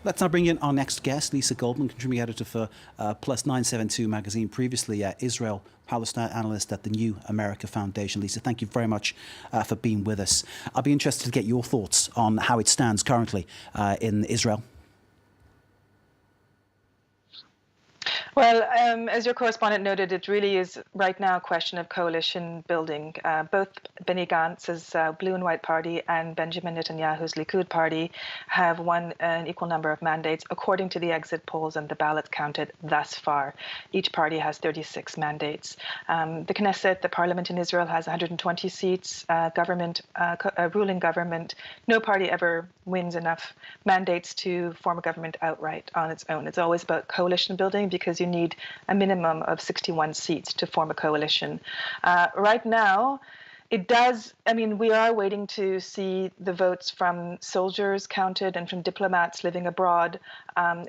Let's now bring in our next guest, Lisa Goldman, contributing editor for Plus 972 magazine, previously Israel-Palestine analyst at the New America Foundation. Lisa, thank you very much for being with us. I'll be interested to get your thoughts on how it stands currently in Israel. Well, as your correspondent noted, it really is right now a question of coalition building. Both Benny Gantz's Blue and White Party and Benjamin Netanyahu's Likud Party have won an equal number of mandates according to the exit polls and the ballots counted thus far. Each party has 36 mandates. The Knesset, the parliament in Israel, has 120 seats. Ruling government, no party ever wins enough mandates to form a government outright on its own. It's always about coalition building because you need a minimum of 61 seats to form a coalition. Right now, we are waiting to see the votes from soldiers counted and from diplomats living abroad.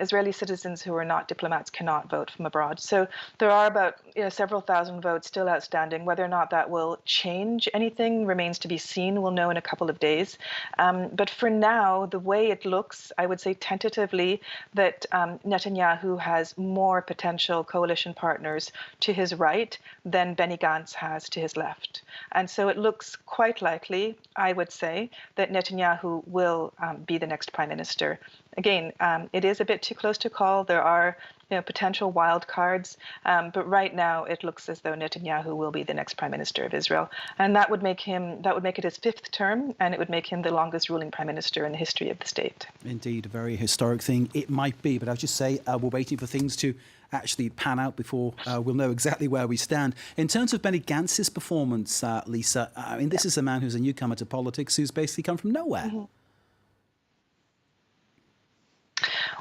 Israeli citizens who are not diplomats cannot vote from abroad. So there are about several thousand votes still outstanding. Whether or not that will change anything remains to be seen. We'll know in a couple of days. But for now, the way it looks, I would say tentatively that Netanyahu has more potential coalition partners to his right than Benny Gantz has to his left. And so it looks quite likely, I would say, that Netanyahu will be the next prime minister. Again, it is a bit too close to call. There are potential wild cards, but right now it looks as though Netanyahu will be the next prime minister of Israel, and that would make it his fifth term, and it would make him the longest ruling prime minister in the history of the state. Indeed, a very historic thing it might be, but I would just say we're waiting for things to actually pan out before we'll know exactly where we stand. In terms of Benny Gantz's performance, Lisa, I mean, this is a man who's a newcomer to politics who's basically come from nowhere. Mm-hmm.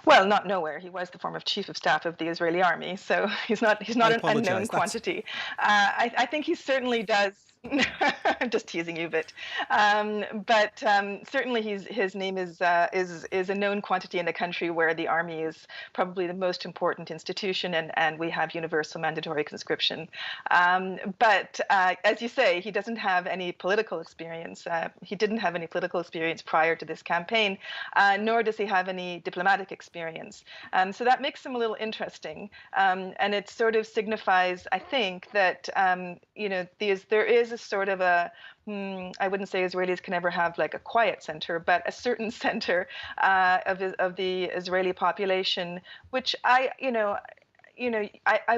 Well, not nowhere. He was the former chief of staff of the Israeli army, so he's not an unknown quantity. I think he certainly does. I'm just teasing you a bit, but certainly his name is a known quantity in a country where the army is probably the most important institution, and we have universal mandatory conscription. But as you say, he doesn't have any political experience. He didn't have any political experience prior to this campaign, nor does he have any diplomatic experience. So that makes him a little interesting, and it sort of signifies, I think, that there is a sort of I wouldn't say Israelis can ever have like a quiet center, but a certain center of the Israeli population, which I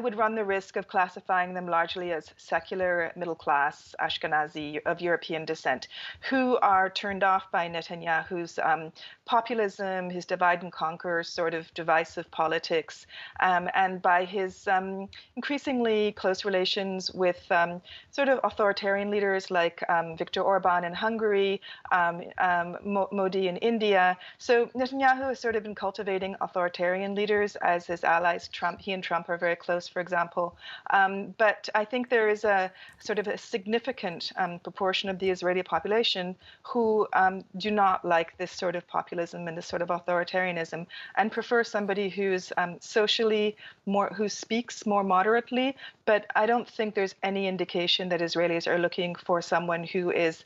would run the risk of classifying them largely as secular, middle class, Ashkenazi, of European descent, who are turned off by Netanyahu's populism, his divide and conquer sort of divisive politics, and by his increasingly close relations with sort of authoritarian leaders like Viktor Orban in Hungary, Modi in India. So Netanyahu has sort of been cultivating authoritarian leaders as his allies. He and Trump are very close, for example. But I think there is a sort of a significant proportion of the Israeli population who do not like this sort of populism and this sort of authoritarianism, and prefer somebody who's who speaks more moderately. But I don't think there's any indication that Israelis are looking for someone who is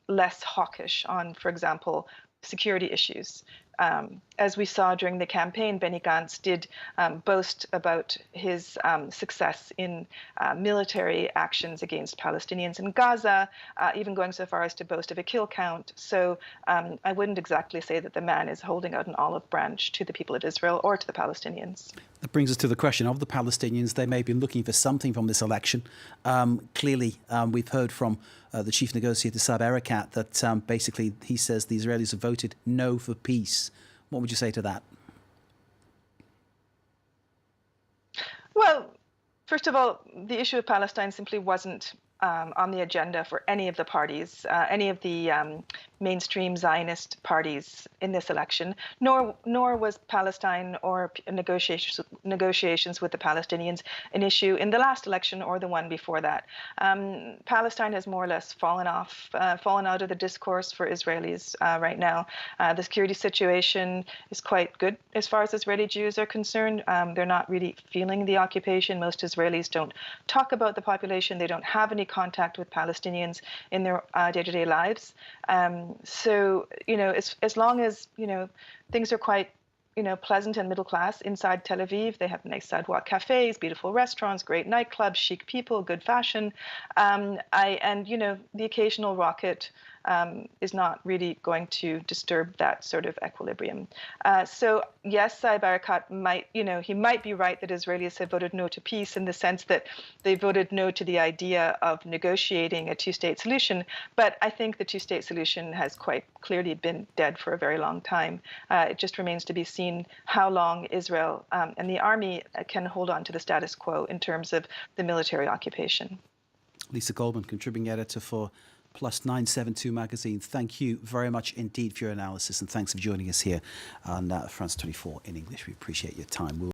less hawkish on, for example, security issues. As we saw during the campaign, Benny Gantz did boast about his success in military actions against Palestinians in Gaza, even going so far as to boast of a kill count. So I wouldn't exactly say that the man is holding out an olive branch to the people of Israel or to the Palestinians. That brings us to the question of the Palestinians. They may have been looking for something from this election. Clearly, we've heard from the chief negotiator, Saeb Erekat, that basically he says the Israelis have voted no for peace. What would you say to that? Well, first of all, the issue of Palestine simply wasn't on the agenda for any of the parties, any of the mainstream Zionist parties in this election, nor was Palestine or negotiations with the Palestinians an issue in the last election or the one before that. Palestine has more or less fallen out of the discourse for Israelis right now. The security situation is quite good as far as Israeli Jews are concerned. They're not really feeling the occupation. Most Israelis don't talk about the population. They don't have any contact with Palestinians in their day-to-day lives. So, as long as, things are quite pleasant and middle class inside Tel Aviv. They have nice sidewalk cafes, beautiful restaurants, great nightclubs, chic people, good fashion. The occasional rocket is not really going to disturb that sort of equilibrium. So yes, Saeb Erekat might be right that Israelis have voted no to peace in the sense that they voted no to the idea of negotiating a two-state solution. But I think the two-state solution has quite clearly been dead for a very long time. It just remains to be seen how long Israel and the army can hold on to the status quo in terms of the military occupation. Lisa Goldman, contributing editor for Plus 972 magazine. Thank you very much indeed for your analysis, and thanks for joining us here on France 24 in English. We appreciate your time.